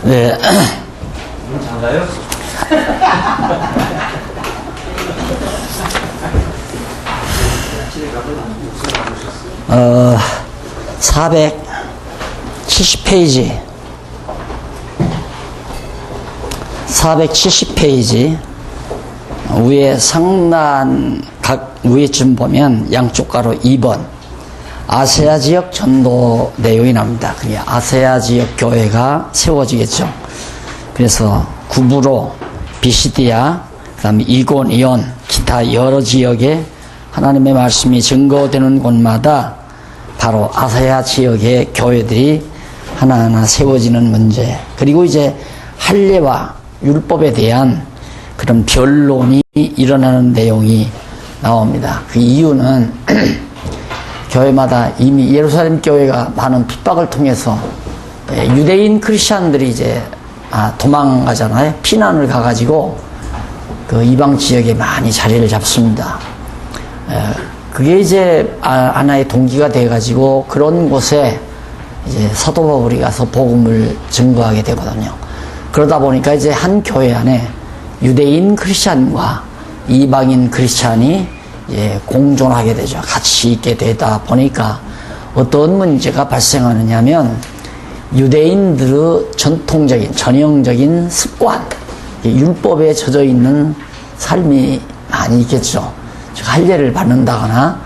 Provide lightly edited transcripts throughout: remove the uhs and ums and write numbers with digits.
네. 잘가요? 470페이지. 470페이지. 위에 상단 각 위에쯤 보면 양쪽 가로 2번. 아세아 지역 전도 내용이 나옵니다. 그게 아세아 지역 교회가 세워지겠죠. 그래서 구부로, 비시디아, 그 다음에 이고니온, 기타 여러 지역에 하나님의 말씀이 증거되는 곳마다 바로 아세아 지역의 교회들이 하나하나 세워지는 문제. 그리고 이제 할례와 율법에 대한 그런 변론이 일어나는 내용이 나옵니다. 그 이유는 교회마다 이미 예루살렘 교회가 많은 핍박을 통해서 유대인 크리스찬들이 이제 도망가잖아요. 피난을 가가지고 그 이방 지역에 많이 자리를 잡습니다. 그게 이제 하나의 동기가 돼가지고 그런 곳에 이제 사도 바울이 가서 복음을 증거하게 되거든요. 그러다 보니까 이제 한 교회 안에 유대인 크리스찬과 이방인 크리스찬이 이제 공존하게 되죠. 같이 있게 되다 보니까 어떤 문제가 발생하느냐면 유대인들의 전통적인 전형적인 습관, 율법에 젖어 있는 삶이 많이 있겠죠. 즉 할례를 받는다거나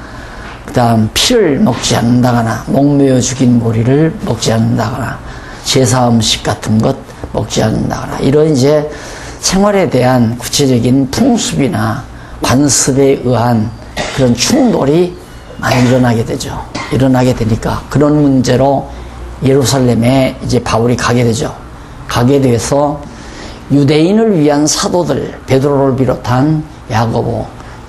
그 다음 피를 먹지 않는다거나 목매어 죽인 고리를 먹지 않는다거나 제사 음식 같은 것 먹지 않는다거나 이런 이제 생활에 대한 구체적인 풍습이나 관습에 의한 그런 충돌이 많이 일어나게 되죠. 일어나게 되니까 그런 문제로 예루살렘에 이제 바울이 가게 되죠. 가게 돼서 유대인을 위한 사도들, 베드로를 비롯한 야고보,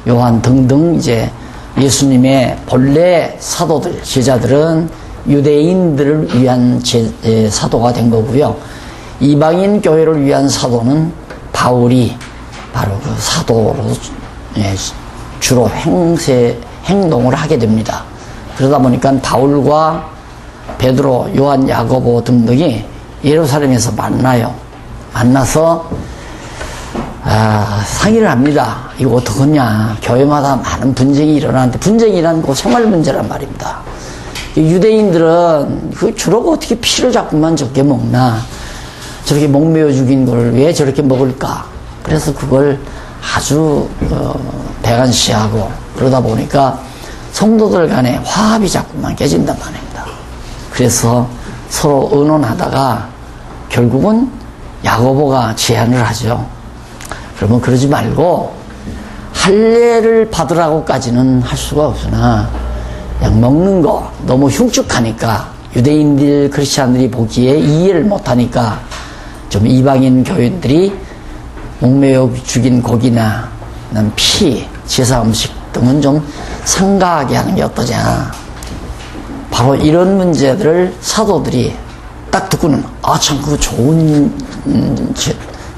요한 등등 이제 예수님의 본래 사도들, 제자들은 유대인들을 위한 사도가 된 거고요. 이방인 교회를 위한 사도는 바울이 바로 그 사도로 주로 행동을 하게 됩니다. 그러다 보니까 바울과 베드로, 요한, 야고보 등등이 예루살렘에서 만나요. 만나서 상의를 합니다. 이거 어떡하냐. 교회마다 많은 분쟁이 일어나는데 분쟁이란 그 생활 문제란 말입니다. 유대인들은 그 주로 어떻게 피를 자꾸만 저렇게 먹나. 저렇게 목매어 죽인 걸 왜 저렇게 먹을까. 그래서 그걸 아주 배관시하고 그러다 보니까 성도들 간에 화합이 자꾸만 깨진단 말입니다. 그래서 서로 의논하다가 결국은 야고보가 제안을 하죠. 그러면 그러지 말고 할례를 받으라고까지는 할 수가 없으나 그냥 먹는 거 너무 흉측하니까 유대인들 크리스찬들이 보기에 이해를 못하니까 좀 이방인 교인들이 목매어 죽인 고기나 피, 제사 음식 등은 좀 삼가하게 하는 게 어떠냐. 바로 이런 문제들을 사도들이 딱 듣고는 참 그거 좋은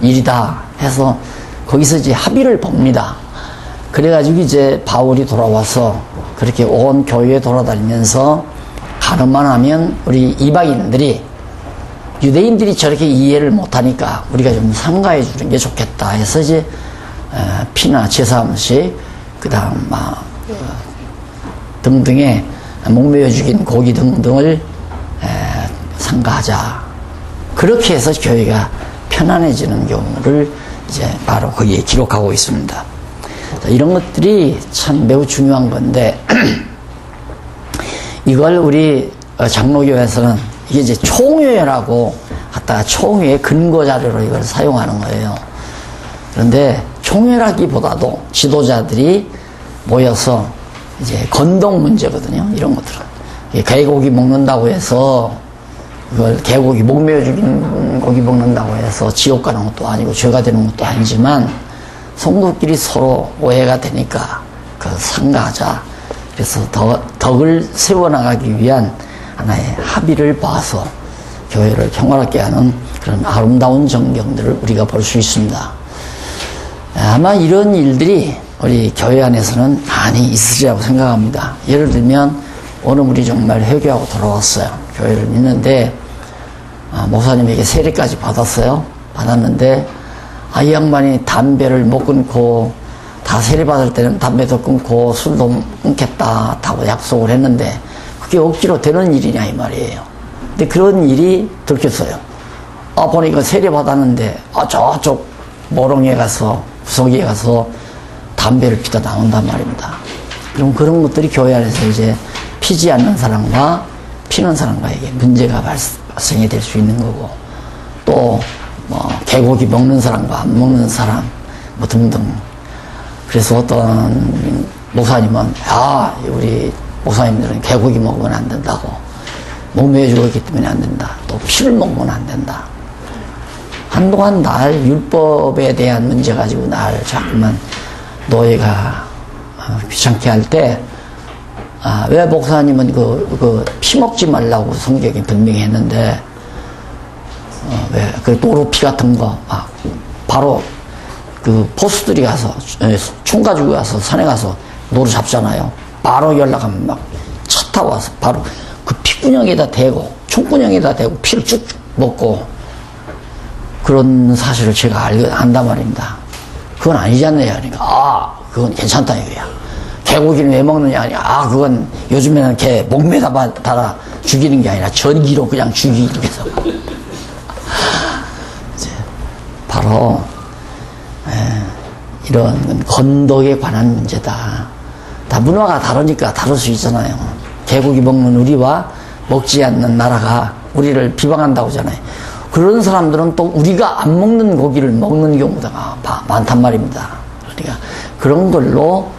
일이다 해서 거기서 이제 합의를 봅니다. 그래가지고 이제 바울이 돌아와서 그렇게 온 교회에 돌아다니면서 가늠만 하면 우리 이방인들이 유대인들이 저렇게 이해를 못하니까 우리가 좀 삼가해 주는 게 좋겠다 해서 이제 피나 제사 음식 그 다음 등등의 목매어 죽인 고기 등등을 삼가하자. 그렇게 해서 교회가 편안해지는 경우를 이제 바로 거기에 기록하고 있습니다. 자, 이런 것들이 참 매우 중요한 건데 이걸 우리 장로교에서는 이게 이제 총회라고 갖다가 총회 근거 자료로 이걸 사용하는 거예요. 그런데 총회라기보다도 지도자들이 모여서 이제 건동 문제거든요. 이런 것들은 개고기 먹는다고 해서 그걸 개고기 목매어 죽인 고기 먹는다고 해서 지옥 가는 것도 아니고 죄가 되는 것도 아니지만 성도끼리 서로 오해가 되니까 그 상가하자. 그래서 덕을 세워나가기 위한 하나의 합의를 봐서 교회를 평화롭게 하는 그런 아름다운 전경들을 우리가 볼 수 있습니다. 아마 이런 일들이 우리 교회 안에서는 많이 있으리라고 생각합니다. 예를 들면 오늘 우리 정말 회개하고 돌아왔어요. 교회를 믿는데 목사님에게 세례까지 받았어요. 받았는데 이 양반이 담배를 못 끊고 다 세례 받을 때는 담배도 끊고 술도 끊겠다 하고 약속을 했는데 그게 억지로 되는 일이냐 이 말이에요. 근데 그런 일이 들켰어요. 보니까 세례 받았는데 저쪽 모롱에 가서 구석에 가서 담배를 피다 나온단 말입니다. 그럼 그런 것들이 교회 안에서 이제 피지 않는 사람과 피는 사람과에게 문제가 발생이 될 수 있는 거고, 또 개고기 먹는 사람과 안 먹는 사람 뭐 등등. 그래서 어떤 목사님은 우리 목사님들은 개고기 먹으면 안 된다고, 몸매에 죽었기 때문에 안 된다, 또 피를 먹으면 안 된다. 한동안 날 율법에 대한 문제 가지고 날 자꾸만 노예가 귀찮게 할 때, 왜 목사님은 피 먹지 말라고 성경에 분명히 했는데, 왜 그 도로피 같은 거, 바로 그 포스들이 가서, 총 가지고 가서 산에 가서 노루 잡잖아요. 바로 연락하면 막 차 타고 와서 바로 그 피구녕에다 대고, 총구녕에다 대고 피를 쭉쭉 먹고, 그런 사실을 제가 안단 말입니다. 그건 아니지 않느냐 하니까, 그건 괜찮다 이거야. 개고기는 왜 먹느냐 하니까, 그건 요즘에는 개 목매다 달아 죽이는 게 아니라 전기로 그냥 죽이기 위해서. 바로 이런 건덕에 관한 문제다. 다 문화가 다르니까 다를 수 있잖아요. 개고기 먹는 우리와 먹지 않는 나라가 우리를 비방한다고 하잖아요. 그런 사람들은 또 우리가 안 먹는 고기를 먹는 경우가 많단 말입니다. 그러니까 그런 걸로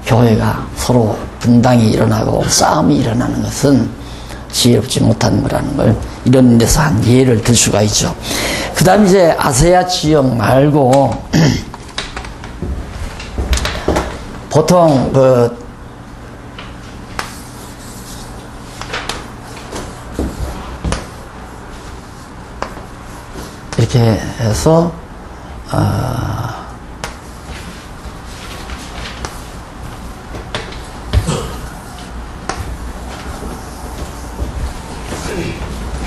교회가 서로 분당이 일어나고 싸움이 일어나는 것은 지혜롭지 못한 거라는 걸 이런 데서 한 예를 들 수가 있죠. 그 다음 이제 아세아 지역 말고 보통 이렇게 해서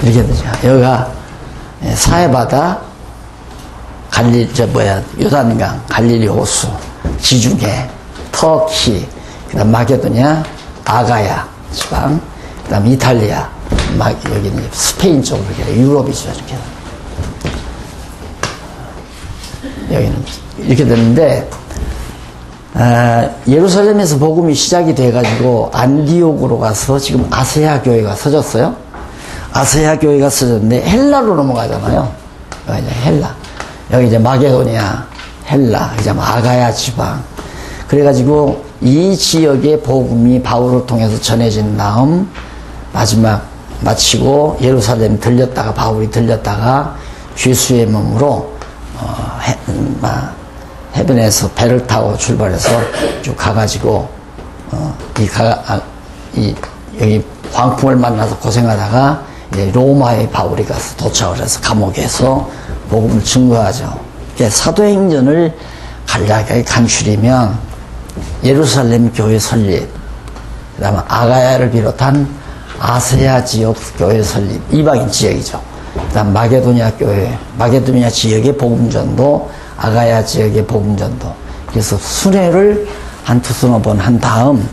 이렇게 되죠. 여기가 사해바다, 요단강, 갈릴리 호수, 지중해, 터키, 그 다음 마게도냐, 아가야 지방, 그 다음 이탈리아, 여기는 스페인 쪽으로 유럽이죠. 이렇게. 여기는 이렇게 되는데, 예루살렘에서 복음이 시작이 돼가지고 안디옥으로 가서 지금 아세아 교회가 서졌어요. 아세아 교회가 서졌는데 헬라로 넘어가잖아요. 여기 이제 헬라, 여기 이제 마게도니아, 헬라, 이제 아가야 지방. 그래가지고 이 지역의 복음이 바울을 통해서 전해진 다음 마지막 마치고 예루살렘 들렸다가 바울이 들렸다가 죄수의 몸으로 해변에서 배를 타고 출발해서 쭉 가가지고 여기 광풍을 만나서 고생하다가 이제 로마에 바울이 가서 도착을 해서 감옥에서 복음을 증거하죠. 사도행전을 간략하게 간추리면 예루살렘 교회 설립, 그 다음에 아가야를 비롯한 아세아 지역 교회 설립, 이방인 지역이죠. 그 다음 마게도니아 교회, 마게도니아 지역의 복음전도, 아가야 지역의 복음전도. 그래서 순회를 한 두서너 번 한 다음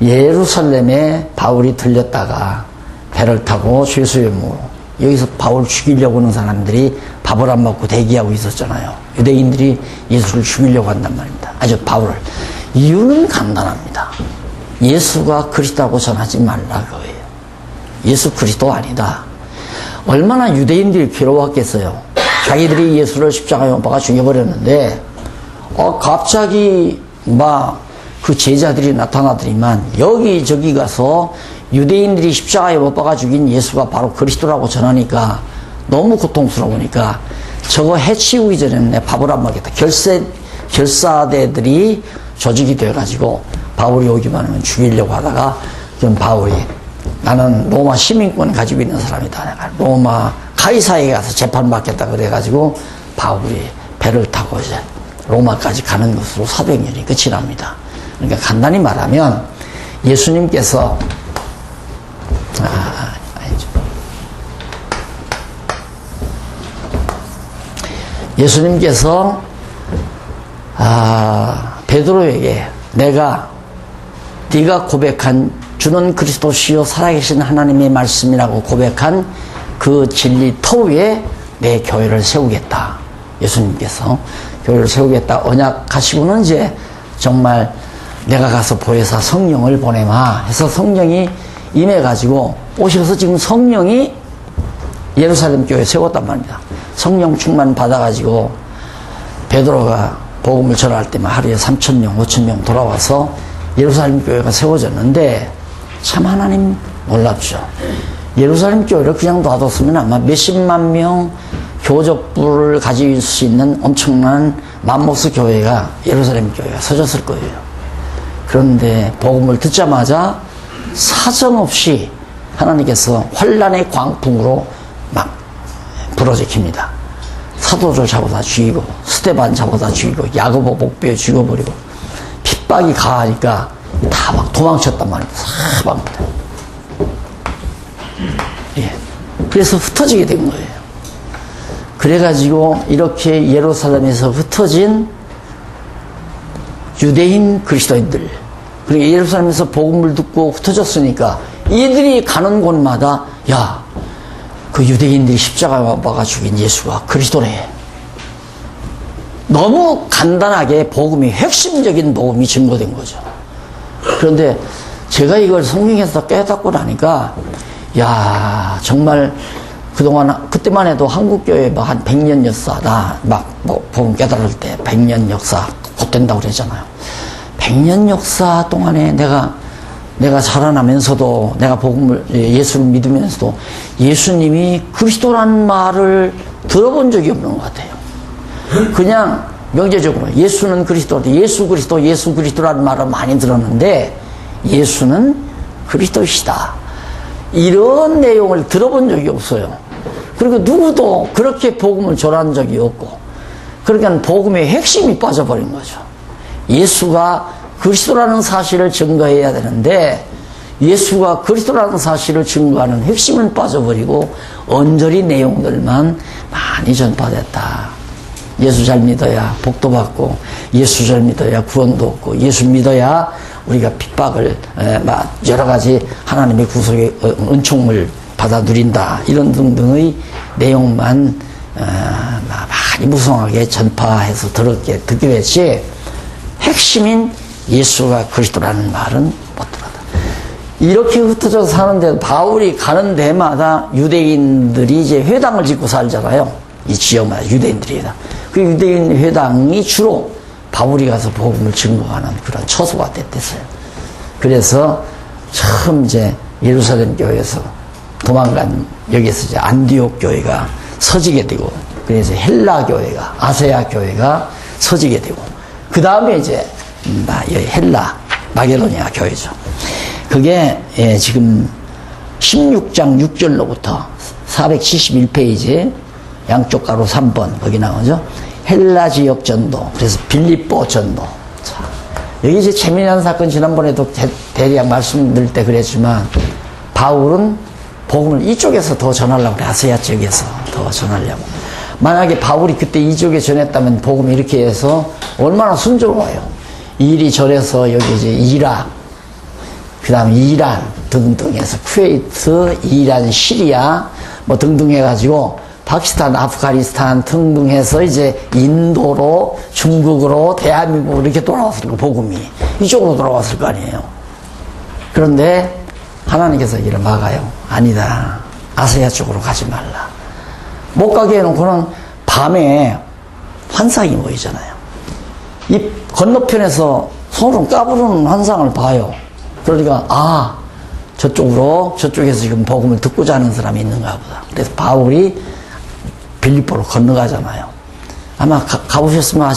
예루살렘에 바울이 들렸다가 배를 타고 죄수의 몸으로, 여기서 바울 죽이려고 하는 사람들이 밥을 안 먹고 대기하고 있었잖아요. 유대인들이 예수를 죽이려고 한단 말입니다. 바울을. 이유는 간단합니다. 예수가 그리스도라고 전하지 말라 그거예요. 예수 그리스도 아니다. 얼마나 유대인들이 괴로웠겠어요. 자기들이 예수를 십자가에 못 박아 죽여버렸는데 갑자기 그 제자들이 나타나더니만 여기저기 가서 유대인들이 십자가에 못 박아 죽인 예수가 바로 그리스도라고 전하니까 너무 고통스러우니까 저거 해치우기 전에 밥을 안 먹겠다. 결사대들이 조직이 돼가지고 바울이 오기만 하면 죽이려고 하다가 그럼 바울이, 나는 로마 시민권 가지고 있는 사람이다. 내가 로마 카이사에 가서 재판받겠다 그래가지고 바울이 배를 타고 이제 로마까지 가는 것으로 사도행전이 끝이 납니다. 그러니까 간단히 말하면 예수님께서 예수님께서 베드로에게 네가 고백한 주는 그리스도시요 살아계신 하나님의 말씀이라고 고백한 그 진리 터 위에 내 교회를 세우겠다. 예수님께서 교회를 세우겠다 언약하시고는 이제 정말 내가 가서 보혜사 성령을 보내마 해서 성령이 임해가지고 오셔서 지금 성령이 예루살렘 교회 세웠단 말입니다. 성령 충만 받아가지고 베드로가 복음을 전할 때만 하루에 3,000명, 5,000명 돌아와서 예루살렘 교회가 세워졌는데 참 하나님 놀랍죠. 예루살렘 교회를 그냥 놔뒀으면 아마 몇십만 명 교적부를 가질 수 있는 엄청난 맘모스 교회가 예루살렘 교회가 서졌을 거예요. 그런데 복음을 듣자마자 사정없이 하나님께서 환란의 광풍으로 막 불어제킵니다. 사도를 잡아다 죽이고 스데반 잡아다 죽이고 야고보 목베어 죽여버리고 핍박이 가하니까 다 막 도망쳤단 말입니다. 사방부터. 예. 그래서 흩어지게 된 거예요. 그래가지고 이렇게 예루살렘에서 흩어진 유대인 그리스도인들, 그리고 예루살렘에서 복음을 듣고 흩어졌으니까 이들이 가는 곳마다 야, 그 유대인들이 십자가에 박아 죽인 예수가 그리스도네. 너무 간단하게 복음이 핵심적인 복음이 증거된 거죠. 그런데 제가 이걸 성경에서 깨닫고 나니까 야, 정말 그동안 그때만 해도 한국교회 뭐 한 100년 역사다 막 뭐 복음 깨달을 때 100년 역사 곧 된다고 그러잖아요. 100년 역사 동안에 내가 자라나면서도 내가 복음을 예수를 믿으면서도 예수님이 그리스도라는 말을 들어본 적이 없는 것 같아요. 그냥 명제적으로 예수는 그리스도, 예수 그리스도라는 말을 많이 들었는데 예수는 그리스도시다. 이런 내용을 들어본 적이 없어요. 그리고 누구도 그렇게 복음을 전한 적이 없고, 그러니까 복음의 핵심이 빠져버린 거죠. 예수가 그리스도라는 사실을 증거해야 되는데 예수가 그리스도라는 사실을 증거하는 핵심은 빠져버리고 언저리 내용들만 많이 전파됐다. 예수 잘 믿어야 복도 받고, 예수 잘 믿어야 구원도 얻고, 예수 믿어야 우리가 핍박을 여러 가지 하나님의 구속의 은총을 받아 누린다. 이런 등등의 내용만 많이 무성하게 전파해서 듣게 됐지 핵심인 예수가 그리스도라는 말은 못 들었다. 이렇게 흩어져서 사는데 바울이 가는 데마다 유대인들이 이제 회당을 짓고 살잖아요. 이 지역마다 유대인들이다. 그 유대인 회당이 주로 바울이 가서 복음을 증거하는 그런 처소가 됐댔어요. 그래서 처음 이제 예루살렘 교회에서 도망간 여기서 이제 안디옥 교회가 서지게 되고, 그래서 헬라 교회가, 아세아 교회가 서지게 되고, 그 다음에 이제 헬라 마게도니아 교회죠. 그게 지금 16장 6절로부터 471페이지 양쪽 가로 3번 거기 나오죠. 헬라 지역 전도, 그래서 빌립보 전도. 자, 여기 이제 재미난 사건, 지난번에도 대략 말씀드릴 때 그랬지만 바울은 복음을 이쪽에서 더 전하려고 그래. 아세아 지역에서 더 전하려고. 만약에 바울이 그때 이쪽에 전했다면 복음이 이렇게 해서 얼마나 순조로워요. 이리 전해서 여기 이제 이락, 그 다음 이란 등등 해서 쿠웨이트, 이란, 시리아 뭐 등등 해가지고 파키스탄, 아프가니스탄 등등 해서 이제 인도로, 중국으로, 대한민국으로 이렇게 돌아왔을 거, 복음이. 이쪽으로 돌아왔을 거 아니에요. 그런데 하나님께서 이를 막아요. 아니다. 아세아 쪽으로 가지 말라. 못 가게 해놓고는 밤에 환상이 보이잖아요. 이 건너편에서 손으로 까부르는 환상을 봐요. 그러니까 저쪽에서 지금 복음을 듣고자 하는 사람이 있는가 보다. 그래서 바울이 빌립보로 건너가잖아요. 아마 가보셨으면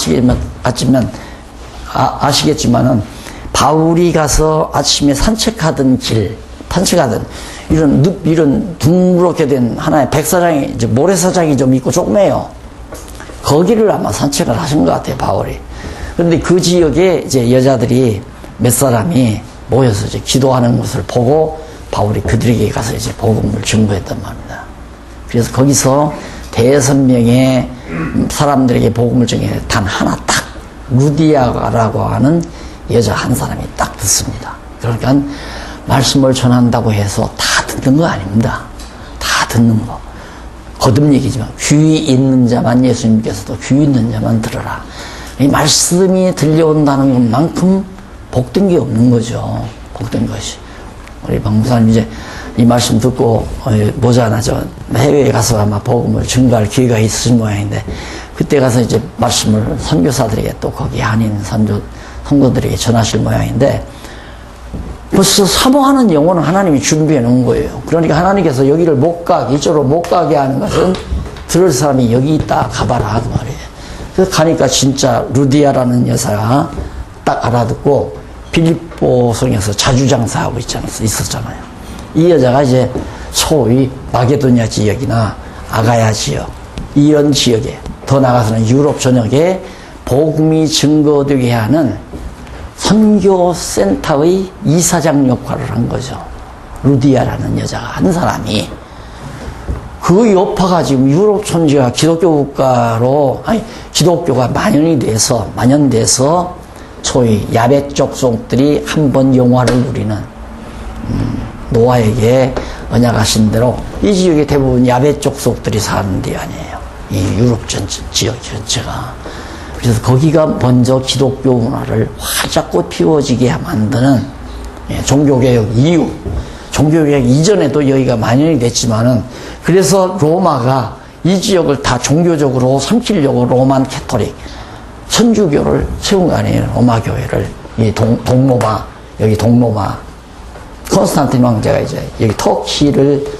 아시겠지만은 바울이 가서 아침에 산책하던 이런 둥그렇게 된 하나의 백사장이, 이제 모래사장이 좀 있고 조그매요. 거기를 아마 산책을 하신 것 같아요, 바울이. 그런데 그 지역에 이제 여자들이 몇 사람이 모여서 이제 기도하는 것을 보고 바울이 그들에게 가서 이제 복음을 증거했단 말입니다. 그래서 거기서 대여섯 명의 사람들에게 복음을 전해 단 하나 딱 루디아라고 하는 여자 한 사람이 딱 듣습니다. 그러니까 말씀을 전한다고 해서 다 듣는 거 아닙니다. 다 듣는 거. 거듭 얘기지만 귀 있는 자만, 예수님께서도 귀 있는 자만 들어라. 이 말씀이 들려온다는 것만큼 복된 게 없는 거죠. 복된 것이. 우리 박 목사님 이제 이 말씀 듣고 모자나죠. 해외에 가서 아마 복음을 증거할 기회가 있으신 모양인데 그때 가서 이제 말씀을 선교사들에게 또 거기 한인 성도들에게 전하실 모양인데 벌써 사모하는 영혼은 하나님이 준비해 놓은 거예요. 그러니까 하나님께서 여기를 못 가게, 이쪽으로 못 가게 하는 것은 들을 사람이 여기 있다 가봐라 그 말이에요. 그래서 가니까 진짜 루디아라는 여사가 딱 알아듣고 빌립보성에서 자주장사하고 있었잖아요. 이 여자가 이제 소위 마게도니아 지역이나 아가야 지역, 이런 지역에 더 나아가서는 유럽 전역에 복음이 증거되게 하는 선교센터의 이사장 역할을 한 거죠. 루디아라는 여자가 한 사람이 그 여파가 지금 유럽 천지가 기독교 국가로 기독교가 만연돼서 소위 야벳 족속들이 한번 영화를 누리는 노아에게 언약하신 대로 이 지역에 대부분 야벳 족속들이 사는 데 아니에요. 이 유럽 지역 전체가. 그래서 거기가 먼저 기독교 문화를 활짝 피워지게 만드는 종교개혁 이후, 종교개혁 이전에도 여기가 만연이 됐지만은 그래서 로마가 이 지역을 다 종교적으로 삼키려고 로만 캐토릭 천주교를 세운 거 아니에요. 로마 교회를 이 동로마 여기 동로마 콘스탄틴 왕자가 이제 여기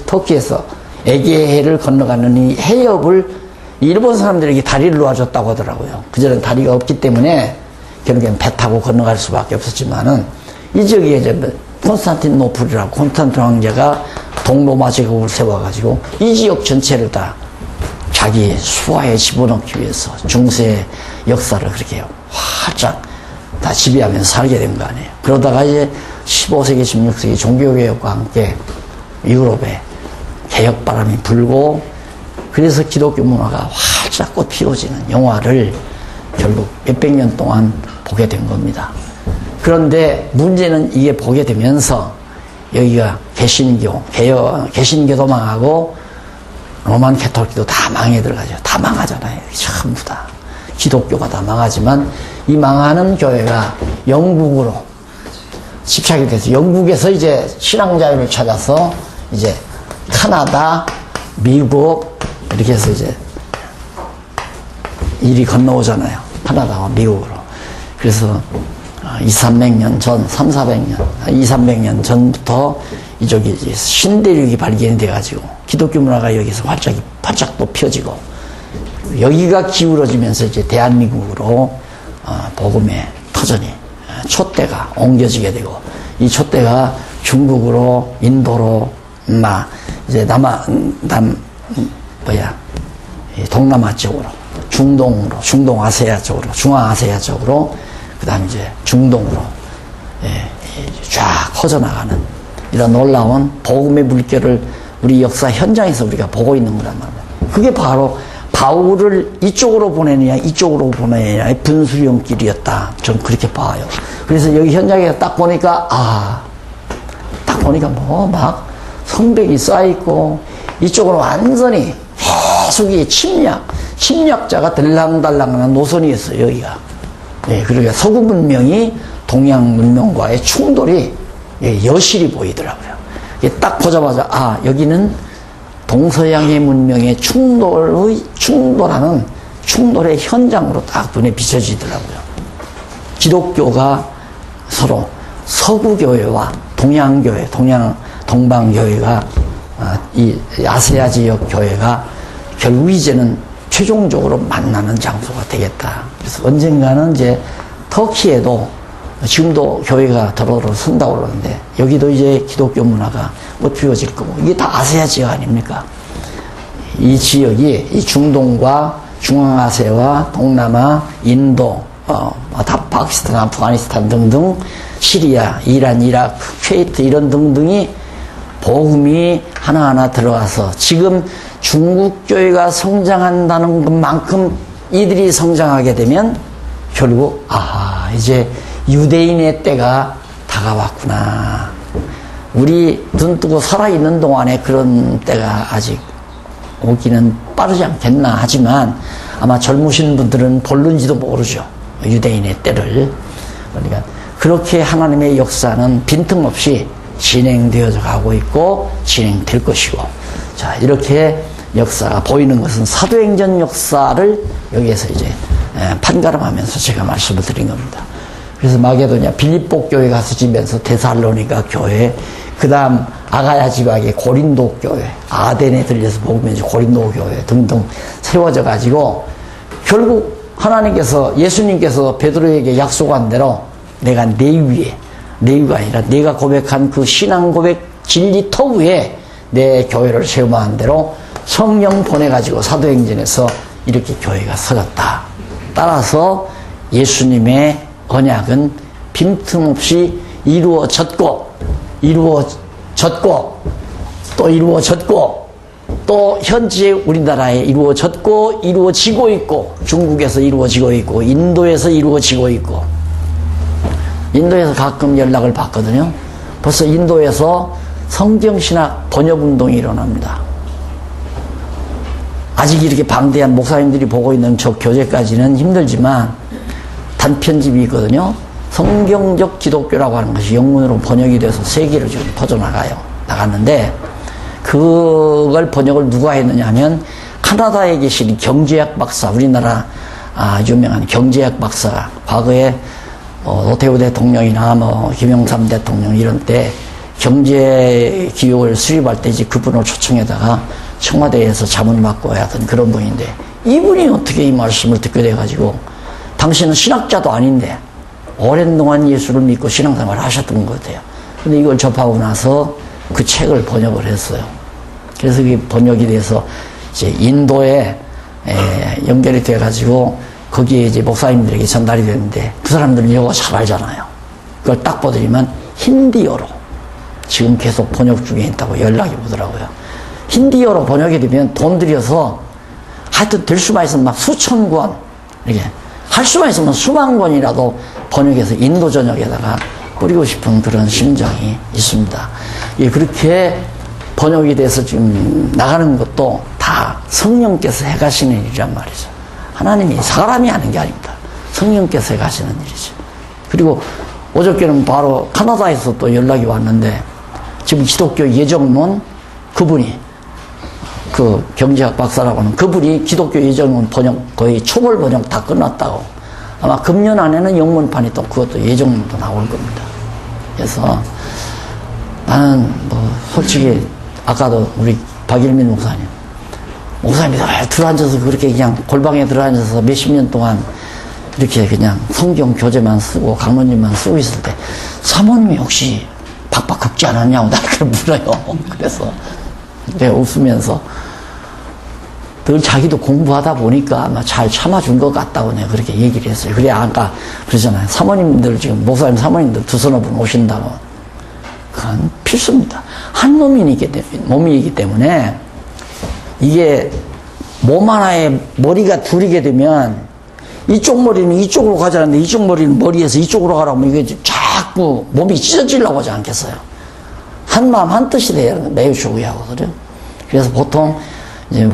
터키에서 에게해를 건너가는 이 해협을 일본 사람들에게 다리를 놓아줬다고 하더라고요. 그전엔 다리가 없기 때문에 결국엔 배 타고 건너갈 수밖에 없었지만은 이 지역에 이제 콘스탄티노플이라고 콘스탄틴 왕자가 동로마 제국을 세워가지고 이 지역 전체를 다 자기 수하에 집어넣기 위해서 중세 역사를 그렇게 활짝 다 지배하면서 살게 된 거 아니에요. 그러다가 이제 15세기, 16세기 종교개혁과 함께 유럽에 개혁바람이 불고 그래서 기독교 문화가 활짝 꽃 피워지는 영화를 결국 몇백 년 동안 보게 된 겁니다. 그런데 문제는 이게 보게 되면서 여기가 개신교도 망하고 로만 캐톨릭도 다 망해 들어가죠. 다 망하잖아요. 전부 다. 기독교가 다 망하지만 이 망하는 교회가 영국으로 집착이 돼서 영국에서 이제 신앙 자유를 찾아서 이제 카나다, 미국 이렇게 해서 이제 일이 건너오잖아요. 카나다와 미국으로. 그래서 200~300년 전, 300~400년, 200~300년 전부터 이쪽에 이제 신대륙이 발견이 돼가지고 기독교 문화가 여기서 활짝 또 펴지고 여기가 기울어지면서 이제 대한민국으로 복음의 터전이 촛대가 옮겨지게 되고 이 촛대가 중국으로 인도로 이제 동남아 쪽으로 중동아시아 쪽으로 중앙아시아 쪽으로 그 다음 이제 중동으로 쫙 퍼져나가는 이런 놀라운 복음의 물결을 우리 역사 현장에서 우리가 보고 있는 거란 말이에요. 그게 바로 바울을 이쪽으로 보내느냐 이쪽으로 보내느냐의 분수령길이었다. 전 그렇게 봐요. 그래서 여기 현장에 딱 보니까 뭐 막 성벽이 쌓여있고 이쪽으로 완전히 계속 이 침략자가 들랑달랑하는 노선이었어요. 여기가. 그러니까 서구 문명이 동양 문명과의 충돌이 여실히 보이더라고요. 딱 보자마자 여기는 동서양의 문명의 충돌의 현장으로 딱 눈에 비춰지더라고요. 기독교가 서로 서구교회와 동양교회, 동방교회가 이 아시아 지역 교회가 결국 이제는 최종적으로 만나는 장소가 되겠다. 그래서 언젠가는 이제 터키에도 지금도 교회가 더러러 선다고 그러는데 여기도 이제 기독교 문화가 못 피워질 거고 이게 다 아시아 지역 아닙니까? 이 지역이 이 중동과 중앙아시아와 동남아, 인도, 파키스탄, 아프가니스탄 등등 시리아, 이란, 이라크, 쿠웨이트 이런 등등이 복음이 하나하나 들어가서 지금 중국 교회가 성장한다는 것만큼 이들이 성장하게 되면 결국 이제 유대인의 때가 다가왔구나. 우리 눈 뜨고 살아있는 동안에 그런 때가 아직 오기는 빠르지 않겠나 하지만 아마 젊으신 분들은 모르는지도 모르죠. 유대인의 때를. 그러니까 그렇게 하나님의 역사는 빈틈없이 진행되어져 가고 있고 진행될 것이고, 자, 이렇게 역사가 보이는 것은 사도행전 역사를 여기에서 이제 판가름하면서 제가 말씀을 드린 겁니다. 그래서 마게도냐 빌립보 교회 가서 지면서 데살로니가 교회, 그 다음 아가야 지방의 고린도 교회, 아덴에 들려서 복음의 고린도 교회 등등 세워져 가지고 결국 하나님께서, 예수님께서 베드로에게 약속한 대로 내가 내 위에, 내 위가 아니라 내가 고백한 그 신앙 고백 진리 터 위에 내 교회를 세우한 대로 성령 보내가지고 사도행전에서 이렇게 교회가 서졌다. 따라서 예수님의 언약은 빈틈없이 이루어졌고 또 이루어졌고 또 현재 우리나라에 이루어졌고 이루어지고 있고, 중국에서 이루어지고 있고, 인도에서 이루어지고 있고. 인도에서 가끔 연락을 받거든요. 벌써 인도에서 성경신학 번역운동이 일어납니다. 아직 이렇게 방대한 목사님들이 보고 있는 저 교재까지는 힘들지만 단편집이 있거든요. 성경적 기독교라고 하는 것이 영문으로 번역이 돼서 세계로 지금 퍼져나갔는데, 그걸 번역을 누가 했느냐 하면 카나다에 계신 경제학 박사, 우리나라 유명한 경제학 박사가 과거에 노태우 대통령이나 김영삼 대통령 이런 때 경제 기획을 수립할 때 이제 그분을 초청해다가 청와대에서 자문을 받고 하던 그런 분인데, 이분이 어떻게 이 말씀을 듣게 돼가지고, 당신은 신학자도 아닌데 오랜 동안 예수를 믿고 신앙생활을 하셨던 것 같아요. 근데 이걸 접하고 나서 그 책을 번역을 했어요. 그래서 그게 번역이 돼서 이제 인도에 연결이 돼가지고 거기에 이제 목사님들에게 전달이 되는데, 그 사람들은 영어 잘 알잖아요. 그걸 딱 보더니만 힌디어로 지금 계속 번역 중에 있다고 연락이 오더라고요. 힌디어로 번역이 되면 돈 들여서 하여튼 될 수만 있으면 막 수천 권, 이렇게 할 수만 있으면 수만 권이라도 번역해서 인도 전역에다가 뿌리고 싶은 그런 심정이 있습니다. 예, 그렇게 번역이 돼서 지금 나가는 것도 다 성령께서 해가시는 일이란 말이죠. 하나님이 사람이 하는 게 아닙니다. 성령께서 해가시는 일이죠. 그리고 어저께는 바로 카나다에서 또 연락이 왔는데, 지금 기독교 예정론 그분이, 그 경제학 박사라고 하는 그분이 기독교 예정론 번역 거의 초벌 번역 다 끝났다고, 아마 금년 안에는 영문판이 또 그것도 예정론도 나올 겁니다. 그래서 나는 솔직히 아까도 우리 박일민 목사님이 들어앉아서 그렇게 그냥 골방에 들어앉아서 몇십 년 동안 이렇게 그냥 성경 교재만 쓰고 강론님만 쓰고 있을 때 사모님이 혹시 박박 긁지 않았냐고 나를 물어요. 그래서 내가 웃으면서 늘 자기도 공부하다 보니까 아마 잘 참아준 것 같다고 내가 그렇게 얘기를 했어요. 그래, 아까 그러잖아요. 사모님들 지금 목사님 사모님들 두서너 분 오신다고. 그건 필수입니다. 한 몸이기 때문에 이게 몸 하나에 머리가 둘이게 되면 이쪽 머리는 이쪽으로 가자는데 이쪽 머리는 머리에서 이쪽으로 가라고 하면 이게 자꾸 몸이 찢어지려고 하지 않겠어요. 한 마음 한 뜻이 돼야 매우 중요하거든요. 그래서 보통 이제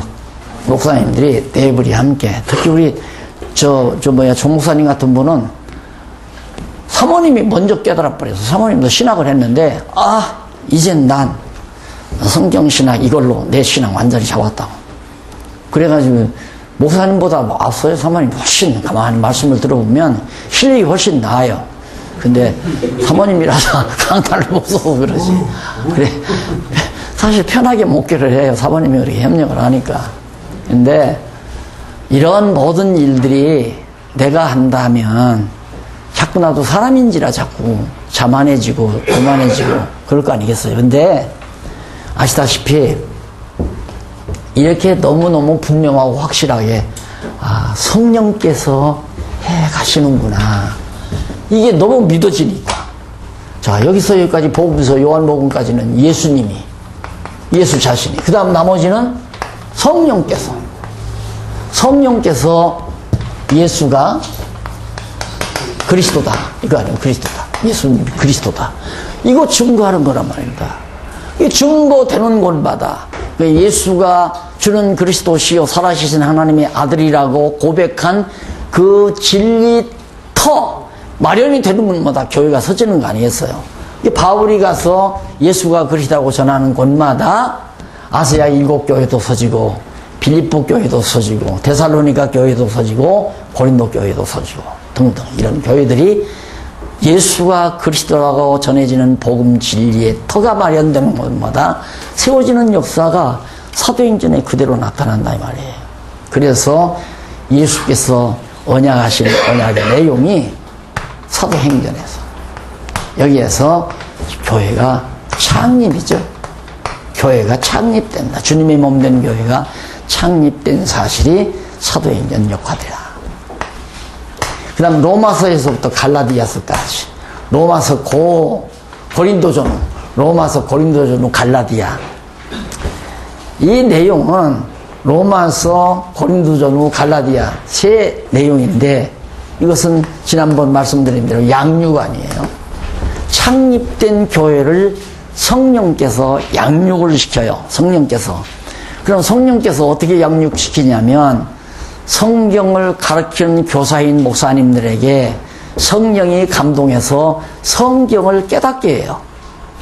목사님들이 대부리 함께, 특히 우리 조 목사님 같은 분은 사모님이 먼저 깨달아버려서 사모님도 신학을 했는데, 이젠 난 성경신학 이걸로 내 신앙 완전히 잡았다고. 그래가지고 목사님보다 앞서요. 사모님 훨씬 가만히 말씀을 들어보면 실력이 훨씬 나아요. 근데 사모님이라서 강탈을 못 써서 그러지. 그래, 사실 편하게 목회를 해요. 사모님이 그렇게 협력을 하니까. 근데 이런 모든 일들이 내가 한다면 자꾸 나도 사람인지라 자꾸 자만해지고 교만해지고 그럴 거 아니겠어요. 근데 아시다시피 이렇게 너무너무 분명하고 확실하게 성령께서 해 가시는구나, 이게 너무 믿어지니까. 자, 여기서 여기까지 복음서 요한복음까지는 예수님이 예수 자신이. 그 다음 나머지는 성령께서 예수가 그리스도다. 이거 아니에요. 그리스도다. 예수님이 그리스도다. 이거 증거하는 거란 말입니다. 이 증거되는 곳마다 예수가 주는 그리스도시요 살아계신 하나님의 아들이라고 고백한 그 진리터 마련이 되는 곳마다 교회가 서지는 거 아니겠어요? 바울이 가서 예수가 그리스도라고 전하는 곳마다 아시아 7교회도 서지고 빌립보 교회도 서지고 데살로니가 교회도 서지고 고린도 교회도 서지고 등등 이런 교회들이 예수가 그리스도라고 전해지는 복음 진리의 터가 마련되는 곳마다 세워지는 역사가 사도행전에 그대로 나타난다 이 말이에요. 그래서 예수께서 언약하신 언약의 내용이 사도행전에서 여기에서 교회가 창립이죠. 교회가 창립된다. 주님의 몸된 교회가 창립된 사실이 사도행전 역화되라. 그 다음 로마서에서부터 갈라디아서까지 로마서 고린도전후 로마서 고린도전후 갈라디아 이 내용은 로마서 고린도전후 갈라디아 세 내용인데 이것은 지난번 말씀드린 대로 양육아니에요. 창립된 교회를 성령께서 양육을 시켜요. 성령께서. 그럼 성령께서 어떻게 양육시키냐면 성경을 가르치는 교사인 목사님들에게 성령이 감동해서 성경을 깨닫게 해요.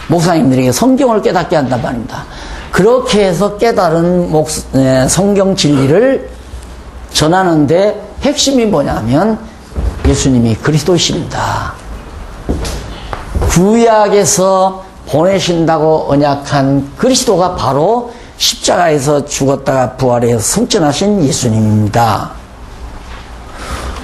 목사님들에게 성경을 깨닫게 한단 말입니다. 그렇게 해서 깨달은 성경 진리를 전하는데 핵심이 뭐냐면 예수님이 그리스도이십니다. 구약에서 보내신다고 언약한 그리스도가 바로 십자가에서 죽었다가 부활해서 승천하신 예수님입니다.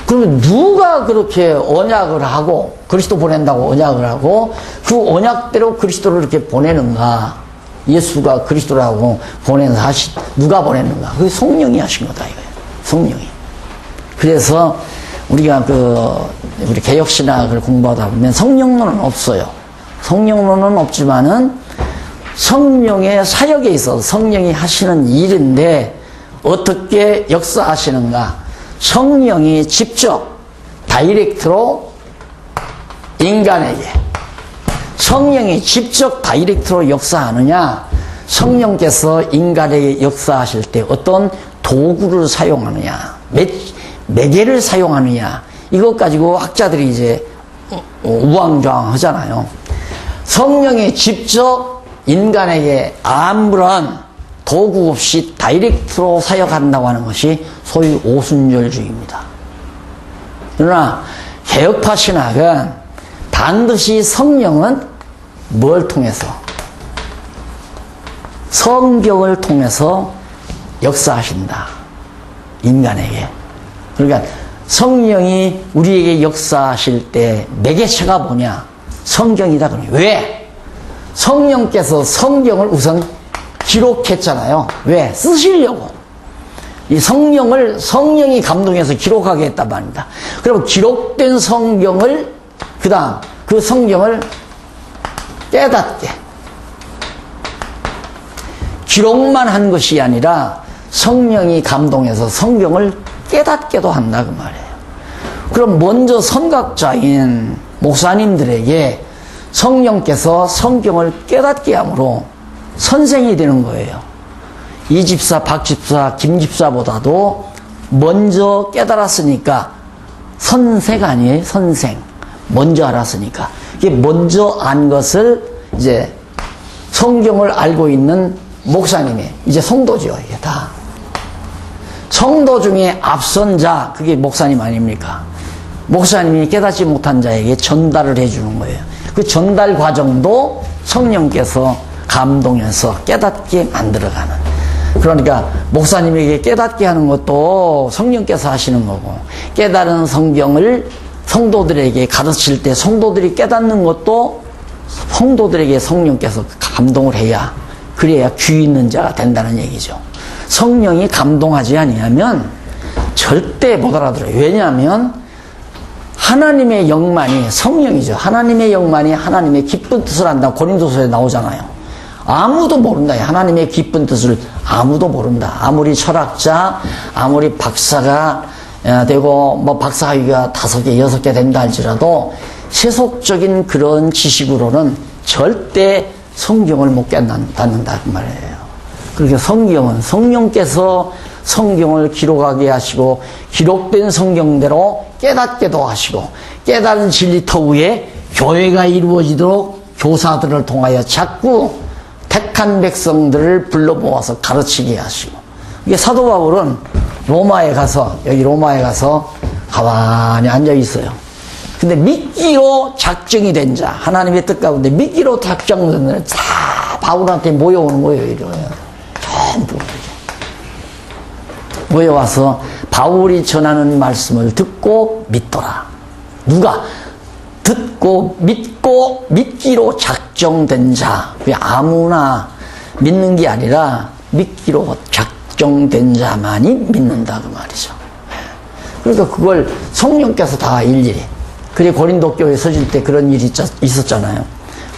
그러면 누가 그렇게 언약을 하고 그리스도 보낸다고 언약을 하고 그 언약대로 그리스도를 이렇게 보내는가? 예수가 그리스도라고 보낸 사실 누가 보냈는가? 그게 성령이 하신 거다 이거예요. 성령이. 그래서 우리가 우리 개혁신학을 공부하다 보면 성령론은 없어요. 성령론은 없지만은 성령의 사역에 있어서 성령이 하시는 일인데 어떻게 역사하시는가? 성령이 직접 다이렉트로 인간에게 성령이 직접 다이렉트로 역사하느냐? 성령께서 인간에게 역사하실 때 어떤 도구를 사용하느냐? 매개를 사용하느냐? 이것 가지고 학자들이 이제 우왕좌왕 하잖아요. 성령이 직접 인간에게 아무런 도구 없이 다이렉트로 사역한다고 하는 것이 소위 오순절주의입니다. 그러나 개혁파 신학은 반드시 성령은 뭘 통해서? 성경을 통해서 역사하신다. 인간에게. 그러니까 성령이 우리에게 역사하실 때 매개체가 뭐냐? 성경이다. 그러니 왜? 성령께서 성경을 우선 기록했잖아요. 왜? 쓰시려고. 이 성령이 감동해서 기록하게 했단 말입니다. 그럼 기록된 성경을 그 다음 그 성경을 깨닫게 기록만 한 것이 아니라 성령이 감동해서 성경을 깨닫게도 한다 그 말이에요. 그럼 먼저 선각자인 목사님들에게 성령께서 성경을 깨닫게 함으로 선생이 되는 거예요. 이 집사, 박 집사, 김 집사보다도 먼저 깨달았으니까 선생 아니에요? 선생. 먼저 알았으니까. 이게 먼저 안 것을 이제 성경을 알고 있는 목사님이 이제 성도죠. 이게 다. 성도 중에 앞선 자, 그게 목사님 아닙니까? 목사님이 깨닫지 못한 자에게 전달을 해주는 거예요. 그 전달 과정도 성령께서 감동해서 깨닫게 만들어가는. 그러니까 목사님에게 깨닫게 하는 것도 성령께서 하시는 거고, 깨달은 성경을 성도들에게 가르칠 때 성도들이 깨닫는 것도 성도들에게 성령께서 감동을 해야, 그래야 귀 있는 자가 된다는 얘기죠. 성령이 감동하지 아니하면 절대 못 알아들어요. 왜냐하면 하나님의 영만이 성령이죠. 하나님의 영만이 하나님의 기쁜 뜻을 한다고 고린도서에 나오잖아요. 아무도 모른다. 하나님의 깊은 뜻을 아무도 모른다. 아무리 철학자, 아무리 박사가 되고 뭐 박사학위가 5개, 6개 된다 할지라도 세속적인 그런 지식으로는 절대 성경을 못 깨닫는다 그 말이에요. 그렇게 성경은 성령께서 성경을 기록하게 하시고 기록된 성경대로 깨닫게도 하시고 깨달은 진리터 위에 교회가 이루어지도록 교사들을 통하여 자꾸 택한 백성들을 불러 모아서 가르치게 하시고, 이게 사도 바울은 로마에 가서, 여기 로마에 가서 가만히 앉아 있어요. 근데 미끼로 작정이 된 자, 하나님의 뜻 가운데 미끼로 작정된 자, 다 바울한테 모여오는 거예요. 이래요. 전부 모여와서 바울이 전하는 말씀을 듣고 믿더라. 누가? 듣고 믿고 믿기로 작정된 자. 그게 아무나 믿는 게 아니라 믿기로 작정된 자만이 믿는다 그 말이죠. 그러니까 그걸 성령께서 다 일일이. 그래 고린도 교회 서질 때 그런 일이 있었잖아요.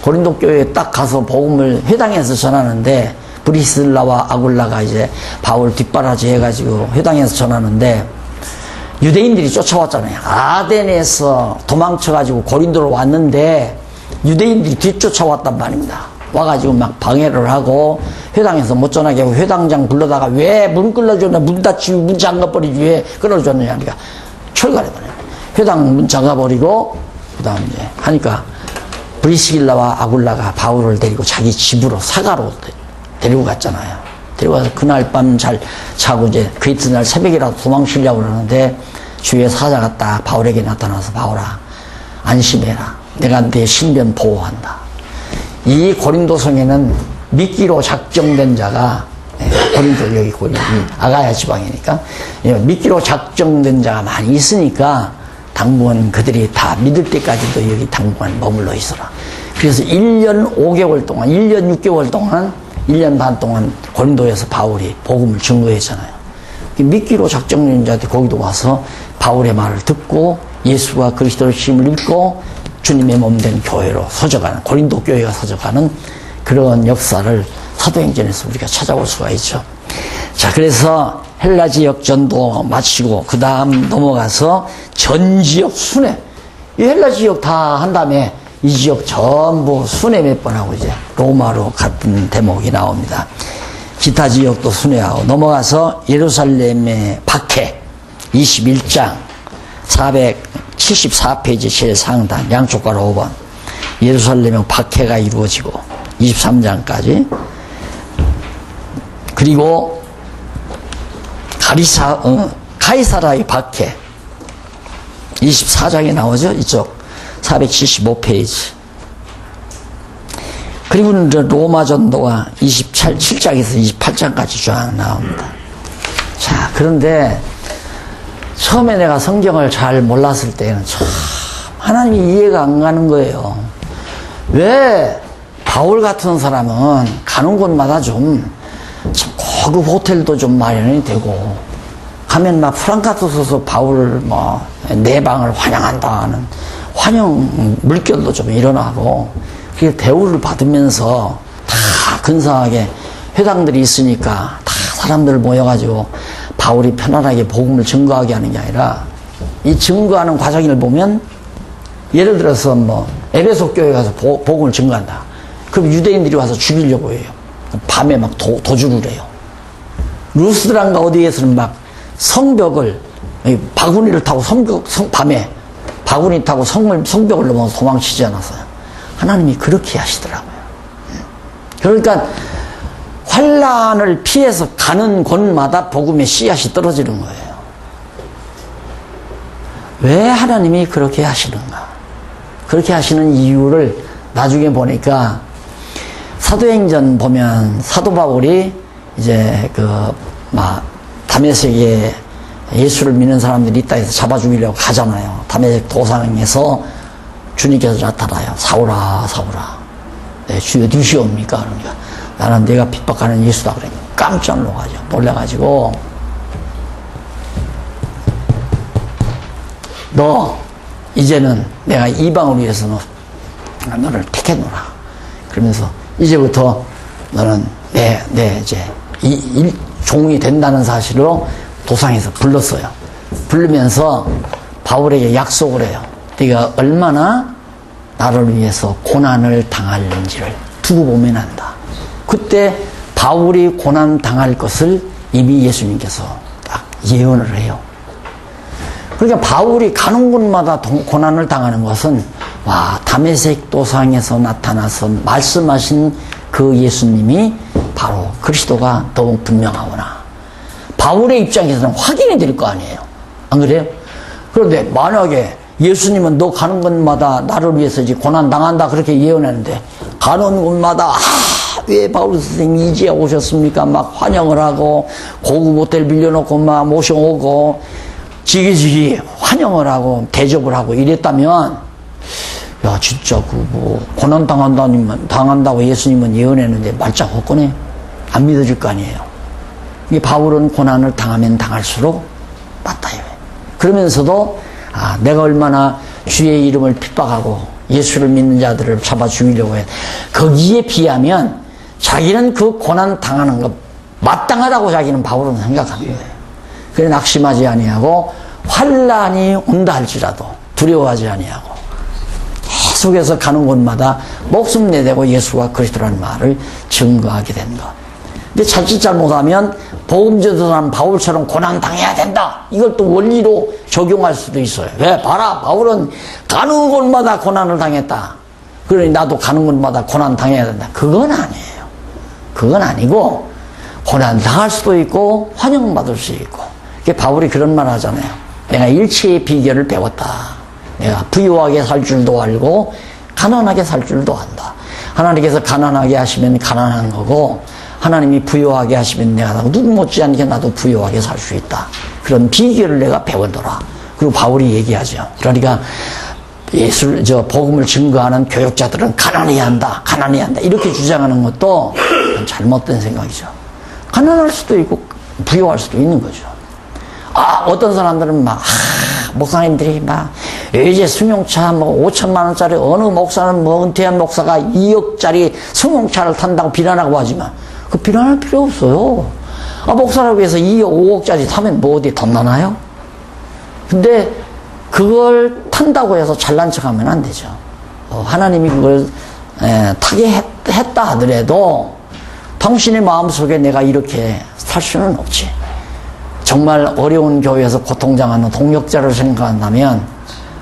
고린도 교회에 딱 가서 복음을 회당에서 전하는데 브리슬라와 아굴라가 이제 바울 뒷바라지 해가지고 회당에서 전하는데 유대인들이 쫓아왔잖아요. 아덴에서 도망쳐가지고 고린도로 왔는데 유대인들이 뒤쫓아왔단 말입니다. 와가지고 막 방해를 하고 회당에서 못 전하게 하고 회당장 불러다가 왜 문 끌어줬냐, 문 닫히고 문 잠가버리지 왜 끌어줬느냐 하니까 철거해버려요. 회당 문 잠가버리고 그 다음 이제 하니까 브리스길라와 아굴라가 바울을 데리고 자기 집으로 사가로 데리고 갔잖아요. 데리고 가서 그날 밤 잘 자고 이제 그 이튿날 새벽이라도 도망치려고 그러는데 주위에 사자가 딱 바울에게 나타나서 바울아 안심해라. 내가 내 신변 보호한다. 이 고린도 성에는 미끼로 작정된 자가 고린도 여기 아가야 지방이니까 미끼로 작정된 자가 많이 있으니까 당분간 그들이 다 믿을 때까지도 여기 당분간 머물러 있어라. 그래서 1년 5개월 동안 1년 6개월 동안 1년 반 동안 고린도에서 바울이 복음을 증거했잖아요. 미끼로 작정된 자들이 거기도 와서 바울의 말을 듣고 예수가 그리스도의 힘을 읽고 주님의 몸된 교회로 서져가는, 고린도 교회가 서져가는 그런 역사를 사도행전에서 우리가 찾아볼 수가 있죠. 자, 그래서 헬라 지역 전도 마치고 그 다음 넘어가서 전 지역 순회, 이 헬라 지역 다 한 다음에 이 지역 전부 순회 몇 번 하고 이제 로마로 갔던 대목이 나옵니다. 기타 지역도 순회하고 넘어가서 예루살렘의 박해 21장 474페이지 제일 상단 양쪽 가로 5번 예루살렘의 박해가 이루어지고 23장까지 그리고 가이사라의 박해 24장에 나오죠. 이쪽 475페이지. 그리고 로마 전도가 7장에서 28장까지 쫙 나옵니다. 자, 그런데 처음에 내가 성경을 잘 몰랐을 때는 참 하나님이 이해가 안 가는 거예요. 왜 바울 같은 사람은 가는 곳마다 좀 고급 호텔도 좀 마련이 되고 가면 막 프랑카토 써서 바울을 뭐 내 방을 환영한다는 환영 물결도 좀 일어나고 그 대우를 받으면서 다 근사하게 회당들이 있으니까 다 사람들 모여가지고 바울이 편안하게 복음을 증거하게 하는 게 아니라 이 증거하는 과정을 보면 예를 들어서 뭐 에베소 교회 가서 복음을 증거한다. 그럼 유대인들이 와서 죽이려고 해요. 밤에 막 도주를 해요. 루스드랑가 어디에서는 막 성벽을 바구니를 타고 밤에 바구니 타고 성벽을 넘어서 도망치지 않았어요. 하나님이 그렇게 하시더라고요. 그러니까 환란을 피해서 가는 곳마다 복음의 씨앗이 떨어지는 거예요. 왜 하나님이 그렇게 하시는가? 그렇게 하시는 이유를 나중에 보니까 사도행전 보면 사도 바울이 이제 다메섹에 예수를 믿는 사람들이 있다 해서 잡아 죽이려고 가잖아요. 다메섹 도상에서 주님께서 나타나요. 사울아, 사울아. 네, 주여 누시옵니까? 그러니까 나는 내가 핍박하는 예수다. 그러니까 깜짝 놀라가지고 너 이제는 내가 이방을 위해서 너를 택해놓으라. 그러면서 이제부터 너는 이제 종이 된다는 사실로 도상에서 불렀어요. 부르면서 바울에게 약속을 해요. 네가 얼마나 나를 위해서 고난을 당할는지를 두고 보면 안다. 그때 바울이 고난 당할 것을 이미 예수님께서 딱 예언을 해요. 그러니까 바울이 가는 곳마다 고난을 당하는 것은 다메섹 도상에서 나타나서 말씀하신 그 예수님이 바로 그리스도가 더욱 분명하구나. 바울의 입장에서는 확인이 될 거 아니에요. 안 그래요? 그런데 만약에 예수님은 너 가는 곳마다 나를 위해서 이제 고난 당한다 그렇게 예언했는데 가는 곳마다 왜 바울 선생님이 이제 오셨습니까? 막 환영을 하고 고급 호텔 빌려놓고 막 모셔오고 지기지기 환영을 하고 대접을 하고 이랬다면 야 진짜 고난 당한다고 예수님은 예언했는데 말짱 헛거네. 안 믿어줄 거 아니에요. 이 바울은 고난을 당하면 당할수록 맞다 이거예요. 그러면서도 내가 얼마나 주의 이름을 핍박하고 예수를 믿는 자들을 잡아 죽이려고 해. 거기에 비하면 자기는 그 고난 당하는 거 마땅하다고 자기는 바울은 생각하는 거예요. 그래 낙심하지 아니하고 환난이 온다 할지라도 두려워하지 아니하고 계속해서 가는 곳마다 목숨 내대고 예수가 그리스도라는 말을 증거하게 된 것. 근데 자칫 잘못하면 복음 전도사는 바울처럼 고난 당해야 된다. 이걸 또 원리로 적용할 수도 있어요. 왜? 봐라, 바울은 가는 곳마다 고난을 당했다. 그러니 나도 가는 곳마다 고난 당해야 된다. 그건 아니에요. 그건 아니고 고난 당할 수도 있고 환영받을 수 있고. 바울이 그런 말 하잖아요. 내가 일체의 비결을 배웠다. 내가 부유하게 살 줄도 알고 가난하게 살 줄도 안다. 하나님께서 가난하게 하시면 가난한 거고 하나님이 부유하게 하시면 내가 누구 못지않게 나도 부유하게 살 수 있다. 그런 비결을 내가 배우더라. 그리고 바울이 얘기하죠. 그러니까 복음을 증거하는 교역자들은 가난해야 한다. 가난해야 한다. 이렇게 주장하는 것도 잘못된 생각이죠. 가난할 수도 있고 부유할 수도 있는 거죠. 어떤 사람들은 목사님들이 외제 승용차 5천만 원짜리 어느 목사는 은퇴한 목사가 2억짜리 승용차를 탄다고 비난하고 하지만 그 비난할 필요 없어요. 목사라고 해서 2억, 5억짜리 타면 어디 덧나나요? 근데 그걸 탄다고 해서 잘난 척하면 안 되죠. 하나님이 그걸 타게 했다 하더라도 당신의 마음속에 내가 이렇게 살 수는 없지. 정말 어려운 교회에서 고통당하는 동역자를 생각한다면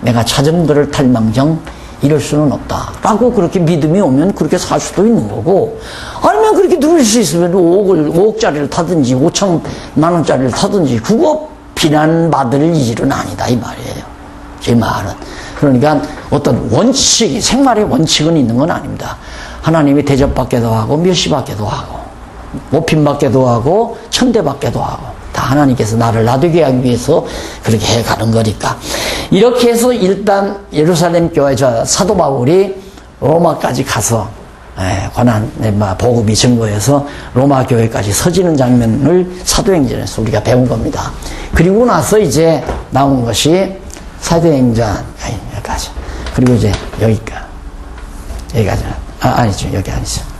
내가 자전거를 탈 망정 이럴 수는 없다. 라고 그렇게 믿음이 오면 그렇게 살 수도 있는 거고, 아니면 그렇게 누릴 수 있으면 5억짜리를 타든지 5천만 원짜리를 타든지 그거 비난받을 일은 아니다 이 말이에요. 제 말은. 그러니까 어떤 원칙이, 생활의 원칙은 있는 건 아닙니다. 하나님이 대접받게도 하고 멸시받게도 하고 모핀받게도 하고 천대받게도 하고 다 하나님께서 나를 놔두게 하기 위해서 그렇게 해가는 거니까. 이렇게 해서 일단 예루살렘 교회 사도 바울이 로마까지 가서 복음이 증거해서 로마 교회까지 서지는 장면을 사도행전에서 우리가 배운 겁니다. 그리고 나서 이제 나온 것이 사도행전 여기까지. 그리고 이제 여기까지. 아니죠. 여기 아니죠.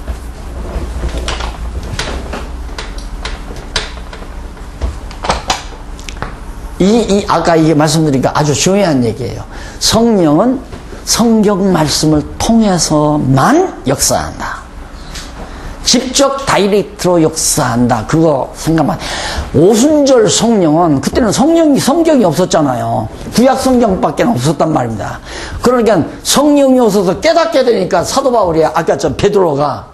아까 이게 말씀드린 게 아주 중요한 얘기예요. 성령은 성경 말씀을 통해서만 역사한다. 직접 다이렉트로 역사한다. 그거 생각만. 오순절 성령은 그때는 성경이 없었잖아요. 구약 성경밖에 없었단 말입니다. 그러니까 성령이 없어서 깨닫게 되니까 사도 바울이 아까 베드로가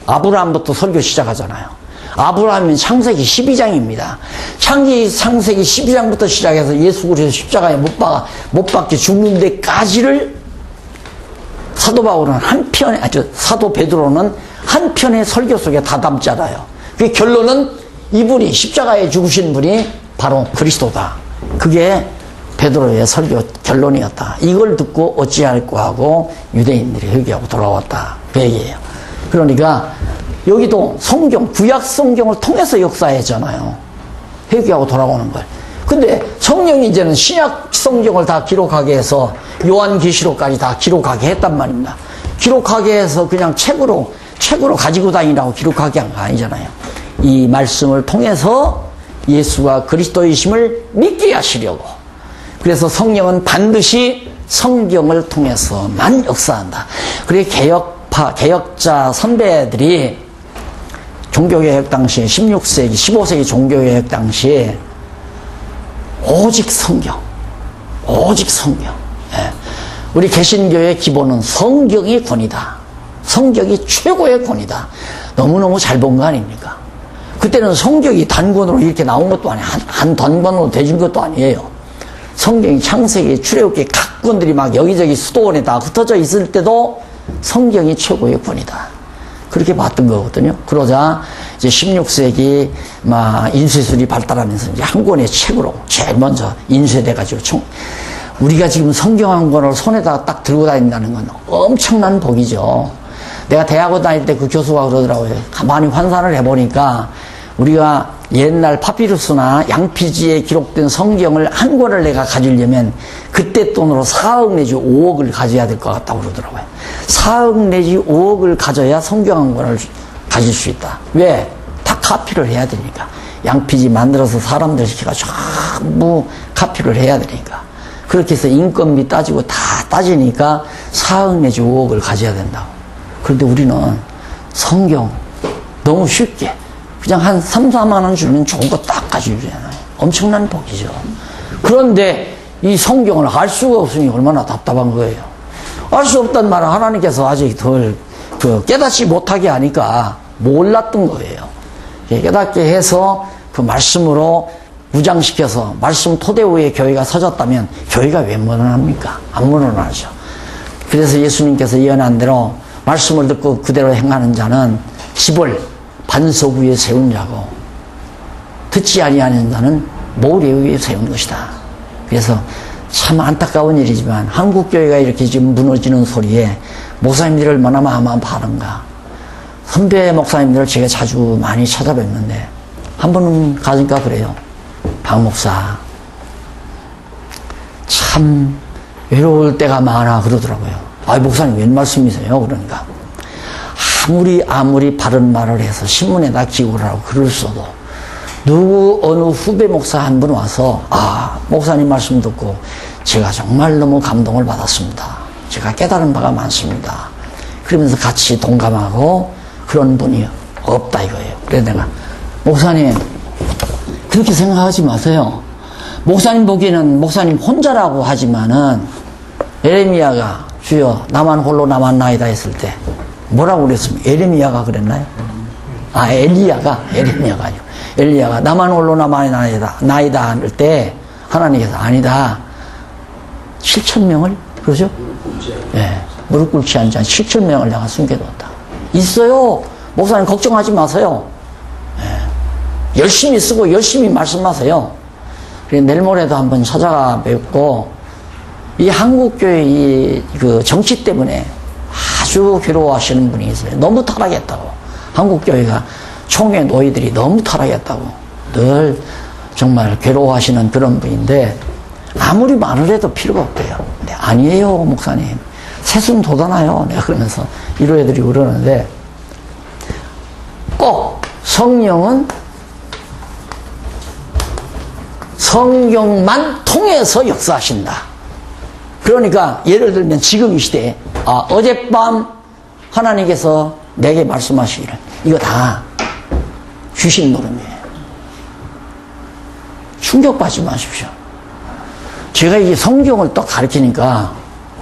아브라함부터 설교 시작하잖아요. 아브라함은 창세기 12장입니다. 창세기 12장부터 시작해서 예수 그리스도 십자가에 못 박혀 죽는 데까지를 사도 바울은 사도 베드로는 한 편의 설교 속에 다 담잖아요. 그 결론은 이분이 십자가에 죽으신 분이 바로 그리스도다. 그게 베드로의 설교 결론이었다. 이걸 듣고 어찌할꼬 하고 유대인들이 회개하고 돌아왔다. 그 얘기예요. 그러니까 여기도 구약 성경을 통해서 역사했잖아요. 회개하고 돌아오는 걸. 근데 성령이 이제는 신약 성경을 다 기록하게 해서 요한계시록까지 다 기록하게 했단 말입니다. 기록하게 해서 그냥 책으로 책으로 가지고 다니라고 기록하게 한 거 아니잖아요. 이 말씀을 통해서 예수가 그리스도이심을 믿게 하시려고. 그래서 성령은 반드시 성경을 통해서만 역사한다. 그래 개혁자 선배들이 종교개혁 당시에 16세기, 15세기 종교개혁 당시에 오직 성경. 예. 우리 개신교의 기본은 성경이 권위다. 성경이 최고의 권위다. 너무너무 잘 본 거 아닙니까? 그때는 성경이 단권으로 이렇게 나온 것도 아니에요. 한 단권으로 되진 것도 아니에요. 성경이 창세기, 출애굽기 각 권들이 막 여기저기 수도원에 다 흩어져 있을 때도 성경이 최고의 권위다. 그렇게 봤던 거거든요. 그러자 이제 16세기 인쇄술이 발달하면서 이제 한 권의 책으로 제일 먼저 인쇄돼가지고 우리가 지금 성경 한 권을 손에다가 딱 들고 다닌다는 건 엄청난 복이죠. 내가 대학원 다닐 때 그 교수가 그러더라고요. 가만히 환산을 해보니까 우리가 옛날 파피루스나 양피지에 기록된 성경을 한 권을 내가 가지려면 그때 돈으로 4억 내지 5억을 가져야 될 것 같다고 그러더라고요. 4억 내지 5억을 가져야 성경 한 권을 가질 수 있다. 왜? 다 카피를 해야 되니까. 양피지 만들어서 사람들 시켜가지고 전부 카피를 해야 되니까. 그렇게 해서 인건비 따지고 다 따지니까 4억 내지 5억을 가져야 된다고. 그런데 우리는 성경 너무 쉽게 그냥 한 3, 4만 원 주면 좋은 거 딱 가지고 주잖아요. 엄청난 복이죠. 그런데 이 성경을 알 수가 없으니 얼마나 답답한 거예요. 알 수 없다는 말은 하나님께서 아직 덜 깨닫지 못하게 하니까 몰랐던 거예요. 깨닫게 해서 그 말씀으로 무장시켜서 말씀 토대 위에 교회가 서졌다면 교회가 왜 무너납니까? 안 무너나죠. 그래서 예수님께서 예언한 대로 말씀을 듣고 그대로 행하는 자는 집을 반석 위에 세운 자고 듣지 아니하는 자는 모래 위에 세운 것이다. 그래서 참 안타까운 일이지만 한국교회가 이렇게 지금 무너지는 소리에 목사님들이 얼마나 마음 아파하는가. 선배 목사님들을 제가 자주 많이 찾아뵙는데 한 번은 가니까 그래요. 박 목사 참 외로울 때가 많아 그러더라고요. 목사님 웬 말씀이세요? 그러니까 아무리 바른 말을 해서 신문에다 기고를 하고 글을 써도 어느 후배 목사 한 분 와서 목사님 말씀 듣고 제가 정말 너무 감동을 받았습니다. 제가 깨달은 바가 많습니다. 그러면서 같이 동감하고 그런 분이 없다 이거예요. 그래서 내가 목사님 그렇게 생각하지 마세요. 목사님 보기에는 목사님 혼자라고 하지만은 에레미야가 주여 나만 홀로 남았나이다 했을 때 뭐라고 그랬습니까? 에레미야가 그랬나요? 에리야가 아니고 엘리야가 나만 홀로 남았나이다 할 때 하나님께서 아니다 7,000명을 그러죠? 예, 무릎 꿇지 않은 자 7,000명을 내가 숨겨뒀다. 있어요. 목사님 걱정하지 마세요. 예, 열심히 쓰고 열심히 말씀하세요. 그래서 내일 모레도 한번 찾아가 뵙고 이 한국교회 그 정치 때문에 아주 괴로워하시는 분이 있어요. 너무 타락했다고. 한국교회가 총회 노예들이 너무 타락했다고 늘 정말 괴로워하시는 그런 분인데 아무리 말을 해도 필요가 없대요. 근데 아니에요 목사님. 세순 돋아나요. 내가 그러면서 위로해드리고 그러는데 꼭 성령은 성경만 통해서 역사하신다. 그러니까 예를 들면 지금 이 시대에 어젯밤 하나님께서 내게 말씀하시기를 이거 다 귀신 노름이에요. 충격받지 마십시오. 제가 이게 성경을 또 가르치니까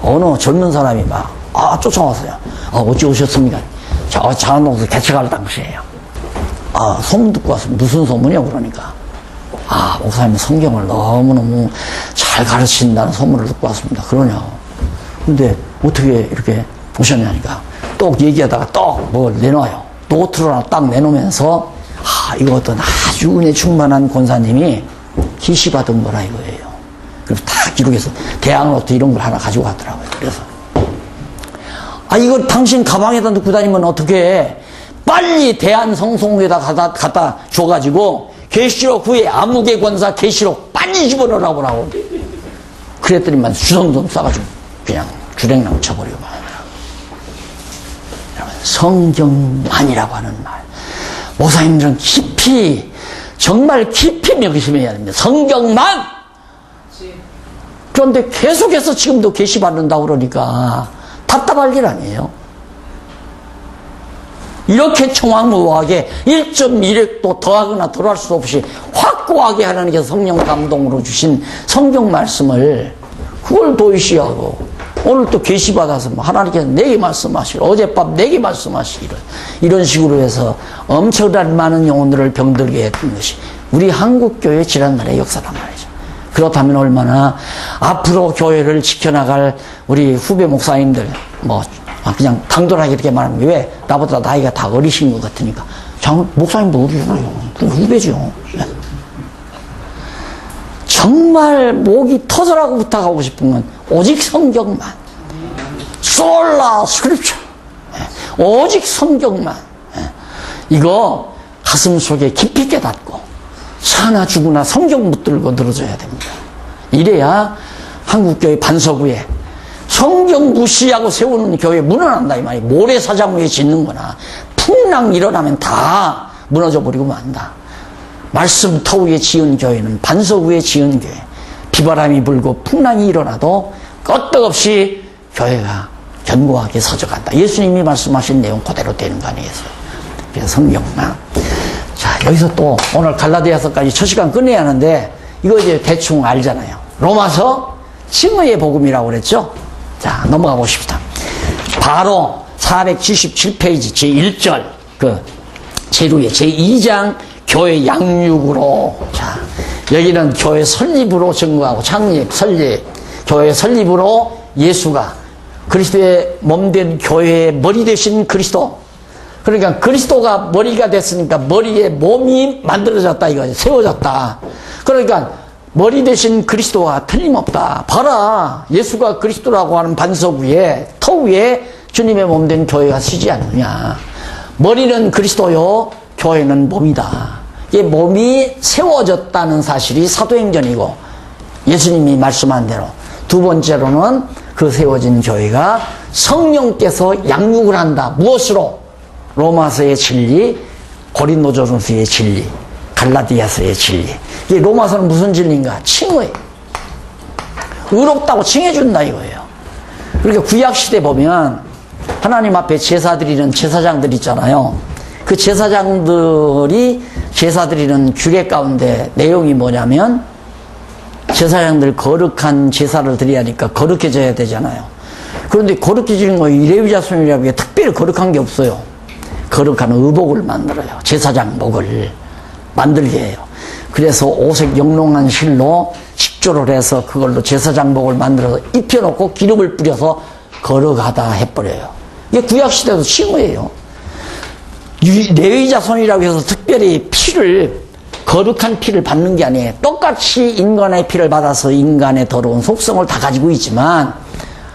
어느 젊은 사람이 막 쫓아왔어요. 어찌 오셨습니까? 저 장안동에서 개척할 당시에요. 소문 듣고 왔습니다. 무슨 소문이요? 그러니까 목사님 성경을 너무너무 잘 가르친다는 소문을 듣고 왔습니다. 그러냐고. 근데 어떻게 이렇게 오셨냐니까 똑 얘기하다가 똑 뭘 내놔요. 노트를 하나 딱 내놓으면서 이거 어떤 아주 은혜 충만한 권사님이 기시받은 거라 이거예요. 그래서 다 기록해서 대학노트 이런 걸 하나 가지고 왔더라고요. 그래서 이거 당신 가방에다 넣고 다니면 어떻게 해? 빨리 대한성송회에다 갖다 줘가지고 계시록 후에 아무개 권사 계시록 빨리 집어넣으라고 하고 그랬더니만 주성돈 싸가지고 그냥 주랭랑 쳐버리고 말하더라고요. 성경만이라고 하는 말. 목사님들은 깊이, 정말 깊이 명심해야 됩니다. 성경만! 그런데 계속해서 지금도 계시받는다고 그러니까 답답할 일 아니에요. 이렇게 청황무화하게 1.1획도 더하거나 덜할 수 없이 확고하게 하나님께서 성령 감동으로 주신 성경 말씀을 그걸 도의시하고 오늘 또 계시받아서 하나님께서 내게 말씀하시고 어젯밤 내게 말씀하시기를 이런 식으로 해서 엄청난 많은 영혼들을 병들게 했던 것이 우리 한국교회 지난날의 역사란 말이죠. 그렇다면 얼마나 앞으로 교회를 지켜나갈 우리 후배 목사님들 그냥 당돌하게 이렇게 말하는 게 왜 나보다 나이가 다 어리신 것 같으니까 목사님도 어리잖아요. 후배죠. 정말 목이 터져라고 부탁하고 싶은 건 오직 성경만. 솔라 스크립처. 오직 성경만. 이거 가슴 속에 깊이 깨닫고 사나 죽으나 성경 붙들고 늘어져야 됩니다. 이래야 한국교회 반석위에 성경 무시하고 세우는 교회 무너난다 이 말이에요. 모래사장 위에 짓는 거나 풍랑 일어나면 다 무너져 버리고 만다. 말씀 터 위에 지은 교회는 반석 위에 지은 교회. 비바람이 불고 풍랑이 일어나도 끄떡없이 교회가 견고하게 서져간다. 예수님이 말씀하신 내용 그대로 되는 거 아니겠어요? 그래서 성경만. 자, 여기서 또 오늘 갈라디아서까지 첫 시간 끝내야 하는데 이거 이제 대충 알잖아요. 로마서 칭의의 복음이라고 그랬죠? 자, 넘어가 보십시다. 바로 477페이지 제1절 제루의 제2장 교회 양육으로. 자, 여기는 교회 설립으로 증거하고 창립, 설립, 교회 설립으로 예수가 그리스도의 몸된 교회의 머리 되신 그리스도. 그러니까 그리스도가 머리가 됐으니까 머리에 몸이 만들어졌다 이거죠. 세워졌다. 그러니까 머리 되신 그리스도가 틀림없다. 봐라. 예수가 그리스도라고 하는 반석 위에, 터 위에 주님의 몸된 교회가 서지 않느냐. 머리는 그리스도요, 교회는 몸이다. 이 몸이 세워졌다는 사실이 사도행전이고 예수님이 말씀한 대로 두 번째로는 그 세워진 교회가 성령께서 양육을 한다. 무엇으로? 로마서의 진리, 고린도전서의 진리, 갈라디아서의 진리. 이 로마서는 무슨 진리인가? 칭의. 의롭다고 칭해준다 이거예요. 그러니까 구약시대 보면 하나님 앞에 제사 드리는 제사장들 있잖아요. 그 제사장들이 제사 드리는 규례 가운데 내용이 뭐냐면 제사장들 거룩한 제사를 드려야 하니까 거룩해져야 되잖아요. 그런데 거룩해지는 거 레위 자손이라고 해 특별히 거룩한 게 없어요. 거룩한 의복을 만들어요. 제사장복을 만들게 해요. 그래서 오색 영롱한 실로 식조를 해서 그걸로 제사장복을 만들어서 입혀놓고 기름을 뿌려서 거룩하다 해버려요. 이게 구약시대도 칭의예요. 레위 자손이라고 해서 특별히 피를, 거룩한 피를 받는 게 아니에요. 똑같이 인간의 피를 받아서 인간의 더러운 속성을 다 가지고 있지만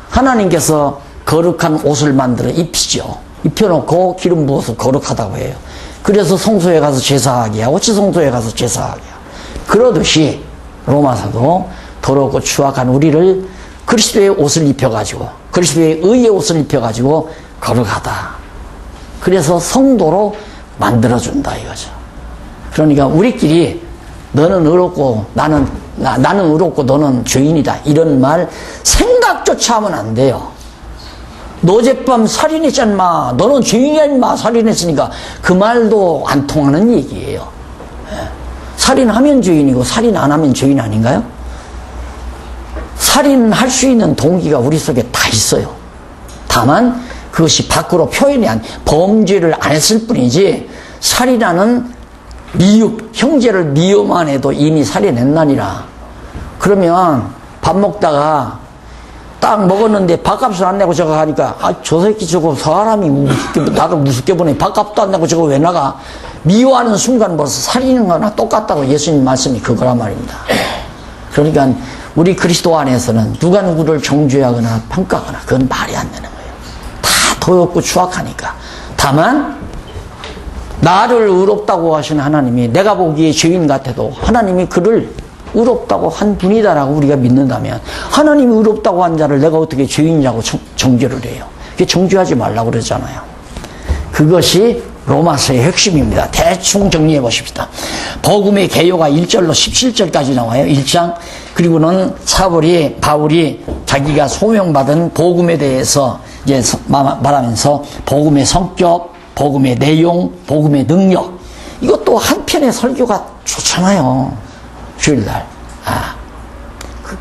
하나님께서 거룩한 옷을 만들어 입히죠. 입혀놓고 기름 부어서 거룩하다고 해요. 그래서 성소에 가서 제사하게 하고 지성소에 가서 제사하게 하고. 그러듯이 로마서도 더럽고 추악한 우리를 그리스도의 옷을 입혀가지고, 그리스도의 의의 옷을 입혀가지고 거룩하다. 그래서 성도로 만들어준다 이거죠. 그러니까 우리끼리 너는 의롭고 나는 의롭고 너는 죄인이다 이런 말 생각조차 하면 안 돼요. 너 어젯밤 살인했지 않마, 너는 죄인이야 인마, 살인했으니까 그 말도 안 통하는 얘기예요. 살인하면 죄인이고 살인 안 하면 죄인 아닌가요? 살인할 수 있는 동기가 우리 속에 다 있어요. 다만 그것이 밖으로 표현이 범죄를 안 했을 뿐이지 살인하는 미움, 형제를 미워만 해도 이미 살인했나니라. 그러면 밥 먹다가 딱 먹었는데 밥값을 안 내고 저거 하니까 저 새끼 저거 사람이 나도 무섭게 보네. 밥값도 안 내고 저거 왜 나가? 미워하는 순간 벌써 살리는 거나 똑같다고 예수님 말씀이 그거란 말입니다. 그러니까 우리 그리스도 안에서는 누가 누구를 정죄하거나 평가하거나 그건 말이 안 되는 거예요. 다 더럽고 추악하니까. 다만 나를 의롭다고 하신 하나님이 내가 보기에 죄인 같아도 하나님이 그를 의롭다고 한 분이다라고 우리가 믿는다면 하나님이 의롭다고 한 자를 내가 어떻게 죄인이라고 정죄를 해요? 그게 정죄하지 말라고 그러잖아요. 그것이 로마서의 핵심입니다. 대충 정리해 보십시다. 복음의 개요가 1절로 17절까지 나와요. 1장. 그리고는 바울이 자기가 소명받은 복음에 대해서 이제 말하면서 복음의 성격, 복음의 내용, 복음의 능력. 이것도 한 편의 설교가 좋잖아요. 주일날.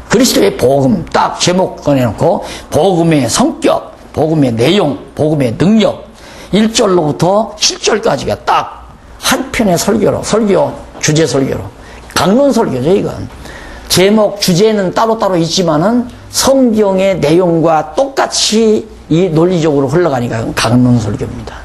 그리스도의 복음 딱 제목 꺼내놓고 복음의 성격, 복음의 내용, 복음의 능력 1절로부터 7절까지가 딱 한 편의 설교, 주제 설교로 강론 설교죠. 이건 제목, 주제는 따로따로 있지만은 성경의 내용과 똑같이 이 논리적으로 흘러가니까 강론 설교입니다.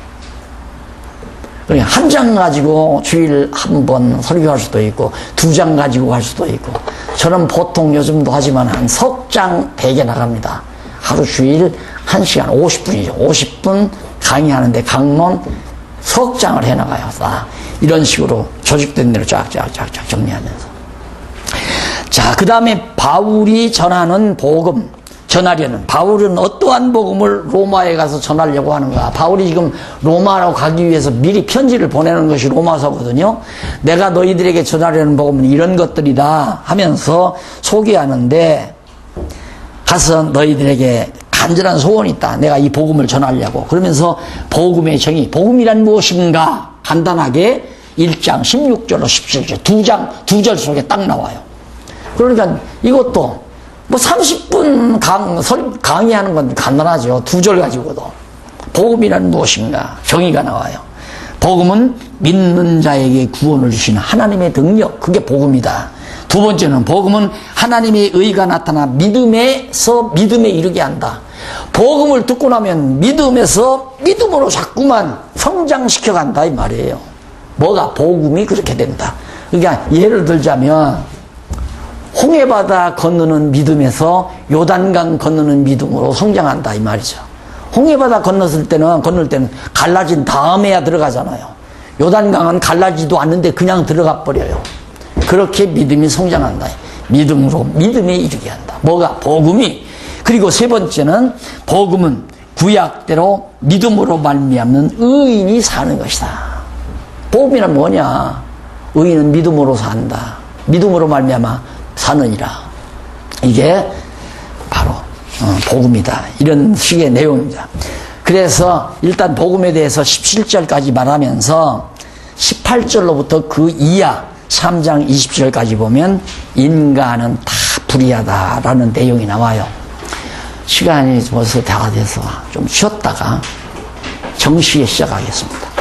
그러니까 한 장 가지고 주일 한 번 설교할 수도 있고 2장 가지고 갈 수도 있고 저는 보통 요즘도 하지만 한 석 장 대개 나갑니다. 하루 주일 1시간 50분이죠. 50분 강의하는데 강론 석 장을 해나가요. 이런 식으로 조직된 대로 쫙쫙쫙 정리하면서. 자, 그 다음에 바울이 전하는 복음, 바울은 어떠한 복음을 로마에 가서 전하려고 하는가. 바울이 지금 로마로 가기 위해서 미리 편지를 보내는 것이 로마서거든요. 내가 너희들에게 전하려는 복음은 이런 것들이다 하면서 소개하는데 가서 너희들에게 간절한 소원이 있다. 내가 이 복음을 전하려고. 그러면서 복음의 정의, 복음이란 무엇인가 간단하게 1장 16절로 17절 두 절 속에 딱 나와요. 그러니까 이것도 뭐 30분 강의하는 건 간단하죠. 2절 가지고도. 복음이란 무엇인가 정의가 나와요. 복음은 믿는 자에게 구원을 주시는 하나님의 능력, 그게 복음이다. 두 번째는 복음은 하나님의 의가 나타나 믿음에 이르게 한다. 복음을 듣고 나면 믿음에서 믿음으로 자꾸만 성장시켜 간다 이 말이에요. 뭐가? 복음이 그렇게 된다. 그러니까 예를 들자면 홍해바다 건너는 믿음에서 요단강 건너는 믿음으로 성장한다 이 말이죠. 홍해바다 건널 때는 갈라진 다음에야 들어가잖아요. 요단강은 갈라지도 않는데 그냥 들어가 버려요. 그렇게 믿음이 성장한다. 믿음에 이르게 한다. 뭐가? 복음이. 그리고 세 번째는 복음은 구약대로 믿음으로 말미암는 의인이 사는 것이다. 복음이란 뭐냐? 의인은 믿음으로 산다. 믿음으로 말미암아 사느니라. 이게 바로 복음이다. 이런 식의 내용입니다. 그래서 일단 복음에 대해서 17절까지 말하면서 18절로부터 그 이하 3장 20절까지 보면 인간은 다 불의하다라는 내용이 나와요. 시간이 벌써 다 돼서 좀 쉬었다가 정시에 시작하겠습니다.